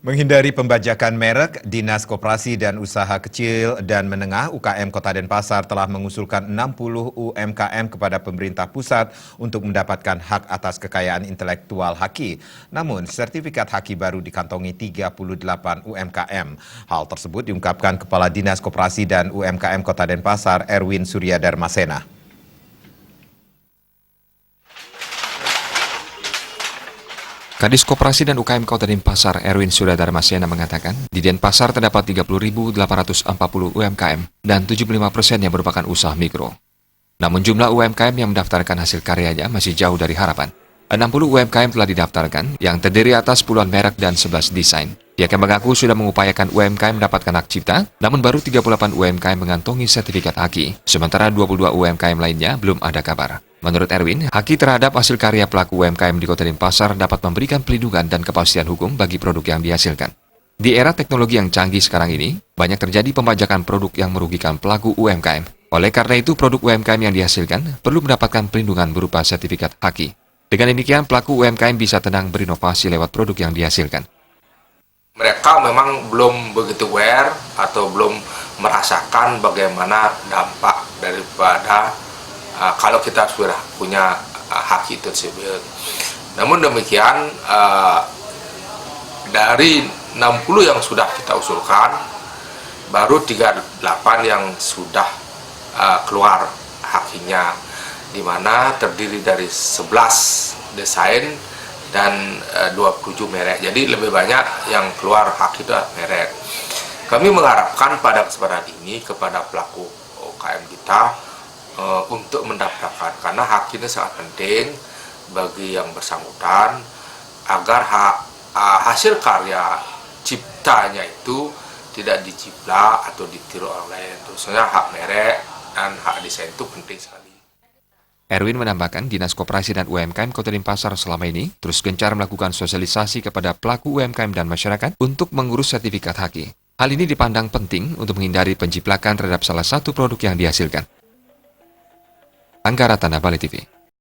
Menghindari pembajakan merek, Dinas Koperasi dan Usaha Kecil dan Menengah UKM Kota Denpasar telah mengusulkan 60 UMKM kepada pemerintah pusat untuk mendapatkan hak atas kekayaan intelektual Haki. Namun, sertifikat Haki baru dikantongi 38 UMKM. Hal tersebut diungkapkan Kepala Dinas Koperasi dan UMKM Kota Denpasar, Erwin Suryadarmasena. Kadis Koperasi dan UKM Kota Denpasar, Erwin Suryadarmasena mengatakan, di Denpasar terdapat 30.840 UMKM dan 75% yang merupakan usaha mikro. Namun jumlah UMKM yang mendaftarkan hasil karyanya masih jauh dari harapan. 60 UMKM telah didaftarkan, yang terdiri atas puluhan merek dan 11 desain. Pihaknya mengaku sudah mengupayakan UMKM mendapatkan hak cipta, namun baru 38 UMKM mengantongi sertifikat Haki, sementara 22 UMKM lainnya belum ada kabar. Menurut Erwin, Haki terhadap hasil karya pelaku UMKM di Kota Denpasar dapat memberikan pelindungan dan kepastian hukum bagi produk yang dihasilkan. Di era teknologi yang canggih sekarang ini, banyak terjadi pembajakan produk yang merugikan pelaku UMKM. Oleh karena itu, produk UMKM yang dihasilkan perlu mendapatkan pelindungan berupa sertifikat Haki. Dengan demikian, pelaku UMKM bisa tenang berinovasi lewat produk yang dihasilkan. Mereka memang belum begitu aware atau belum merasakan bagaimana dampak daripada kalau kita sudah punya Haki tersebut. Namun demikian, dari 60 yang sudah kita usulkan, baru 38 yang sudah keluar Hakinya, di mana terdiri dari 11 desain dan 27 merek. Jadi lebih banyak yang keluar Haki itu merek. Kami mengharapkan pada kesempatan ini kepada pelaku UKM kita untuk mendaftarkan, karena hak ini sangat penting bagi yang bersangkutan agar hasil karya ciptanya itu tidak diciplak atau ditiru orang lain. Terusnya hak merek dan hak desain itu penting sekali. Erwin menambahkan, Dinas Koperasi dan UMKM Kota Denpasar selama ini terus gencar melakukan sosialisasi kepada pelaku UMKM dan masyarakat untuk mengurus sertifikat Haki. Hal ini dipandang penting untuk menghindari penciplakan terhadap salah satu produk yang dihasilkan. Angga Ratana, Bali TV.